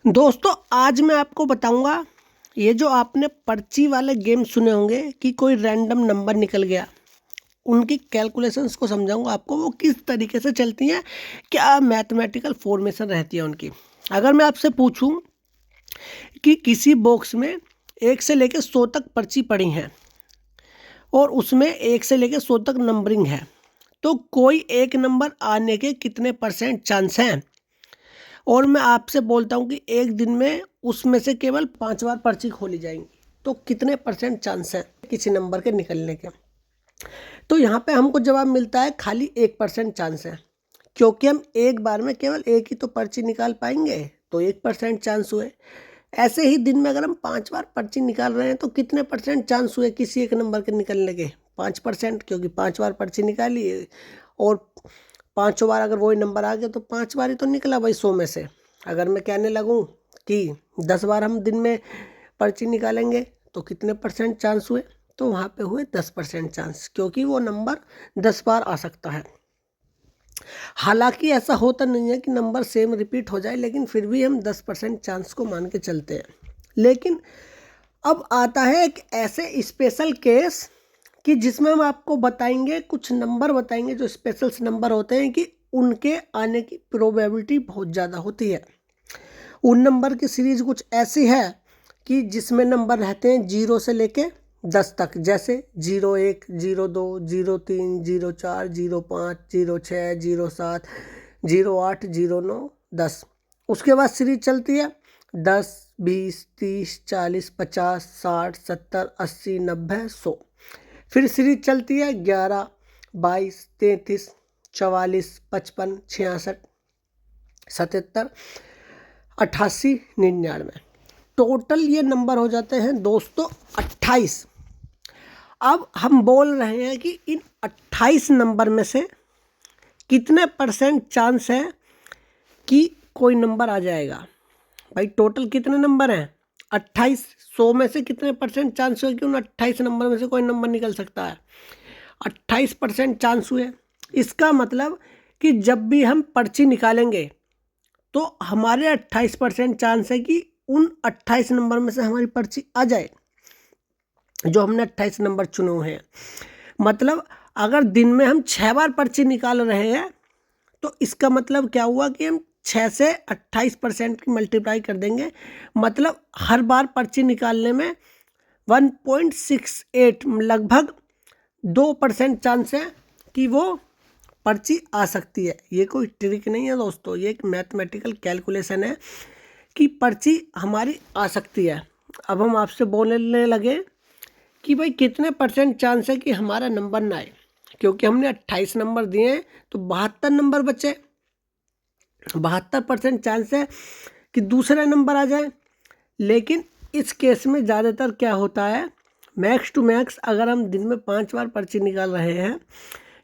दोस्तों आज मैं आपको बताऊंगा ये जो आपने पर्ची वाले गेम सुने होंगे कि कोई रैंडम नंबर निकल गया, उनकी कैलकुलेशंस को समझाऊंगा आपको वो किस तरीके से चलती हैं, क्या मैथमेटिकल फॉर्मेशन रहती है उनकी। अगर मैं आपसे पूछूं कि किसी बॉक्स में 1 से लेकर 100 तक पर्ची पड़ी हैं और उसमें 1 से लेकर 100 तक नंबरिंग है, तो कोई एक नंबर आने के कितने % चांस हैं। और मैं आपसे बोलता हूँ कि एक दिन में उसमें से केवल 5 बार पर्ची खोली जाएंगी, तो कितने % चांस हैं किसी नंबर के निकलने के। तो यहाँ पे हमको जवाब मिलता है खाली 1% चांस है, क्योंकि हम एक बार में केवल एक ही तो पर्ची निकाल पाएंगे, तो 1% चांस हुए। ऐसे ही दिन में अगर हम 5 बार पर्ची निकाल रहे हैं तो कितने % चांस हुए किसी एक नंबर के निकलने के। 5%, क्योंकि 5 बार पर्ची निकाली और 5 बार अगर वही नंबर आ गया तो 5 बार ही तो निकला भाई 100 में से। अगर मैं कहने लगूं कि 10 बार हम दिन में पर्ची निकालेंगे तो कितने % चांस हुए, तो वहाँ पे हुए 10% चांस, क्योंकि वो नंबर 10 बार आ सकता है। हालांकि ऐसा होता नहीं है कि नंबर सेम रिपीट हो जाए, लेकिन फिर भी हम 10% चांस को मान के चलते हैं। लेकिन अब आता है एक ऐसे स्पेशल केस कि जिसमें हम आपको बताएंगे, कुछ नंबर बताएंगे जो स्पेशल नंबर होते हैं कि उनके आने की प्रोबेबिलिटी बहुत ज़्यादा होती है। उन नंबर की सीरीज कुछ ऐसी है कि जिसमें नंबर रहते हैं 0 से लेके 10 तक, जैसे 01, 02, 03, 04, 05, 06, 07, 08, 09, 10। उसके बाद सीरीज चलती है 10, 20, 30, 40, 50, 60, 70, 80, 90, 100। फिर सीरीज चलती है 11, 22, 33, 44, 55, 66, 77, 88, 99। टोटल ये नंबर हो जाते हैं दोस्तों 28। अब हम बोल रहे हैं कि इन 28 नंबर में से कितने % चांस है कि कोई नंबर आ जाएगा। भाई टोटल कितने नंबर हैं 28, 100 में से कितने % चांस हुए कि उन 28 नंबर में से कोई नंबर निकल सकता है। 28% चांस हुए। इसका मतलब कि जब भी हम पर्ची निकालेंगे तो हमारे 28% चांस है कि उन 28 नंबर में से हमारी पर्ची आ जाए, जो हमने 28 नंबर चुने हुए हैं। मतलब अगर दिन में हम 6 बार पर्ची निकाल रहे हैं तो इसका मतलब क्या हुआ कि हम 6 से 28% की मल्टीप्लाई कर देंगे। मतलब हर बार पर्ची निकालने में 1.68 लगभग 2% चांस है कि वो पर्ची आ सकती है। ये कोई ट्रिक नहीं है दोस्तों, ये एक मैथमेटिकल कैलकुलेशन है कि पर्ची हमारी आ सकती है। अब हम आपसे बोलने लगे कि भाई कितने % चांस है कि हमारा नंबर ना आए, क्योंकि हमने 28 नंबर दिए हैं तो 72 नंबर बचे। 72% चांस है कि दूसरा नंबर आ जाए। लेकिन इस केस में ज़्यादातर क्या होता है, मैक्स टू मैक्स अगर हम दिन में 5 बार पर्ची निकाल रहे हैं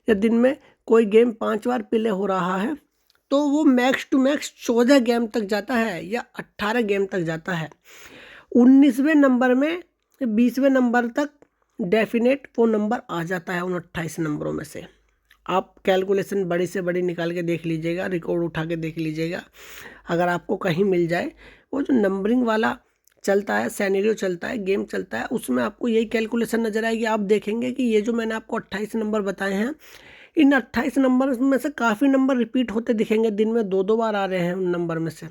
या दिन में कोई गेम 5 बार प्ले हो रहा है तो वो मैक्स टू मैक्स 14 गेम तक जाता है या 18 गेम तक जाता है। 19वें नंबर में 20वें नंबर तक डेफिनेट वो नंबर आ जाता है उन 28 नंबरों में से। आप कैलकुलेशन बड़ी से बड़ी निकाल के देख लीजिएगा, रिकॉर्ड उठा के देख लीजिएगा, अगर आपको कहीं मिल जाए। वो जो नंबरिंग वाला चलता है, सैनेरियो चलता है, गेम चलता है, उसमें आपको यही कैलकुलेशन नज़र आएगी। आप देखेंगे कि ये जो मैंने आपको 28 नंबर बताए हैं, इन 28 नंबर में से काफ़ी नंबर रिपीट होते दिखेंगे। दिन में 2-2 बार आ रहे हैं उन नंबर में से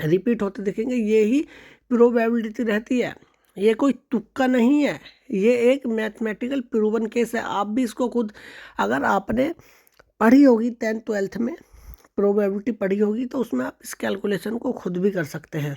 रिपीट होते दिखेंगे। ये ही प्रोबेबिलिटी रहती है, ये कोई तुक्का नहीं है, ये एक मैथमेटिकल प्रूवन केस है। आप भी इसको खुद, अगर आपने पढ़ी होगी 10th 12th में प्रोबेबिलिटी पढ़ी होगी, तो उसमें आप इस कैलकुलेशन को खुद भी कर सकते हैं।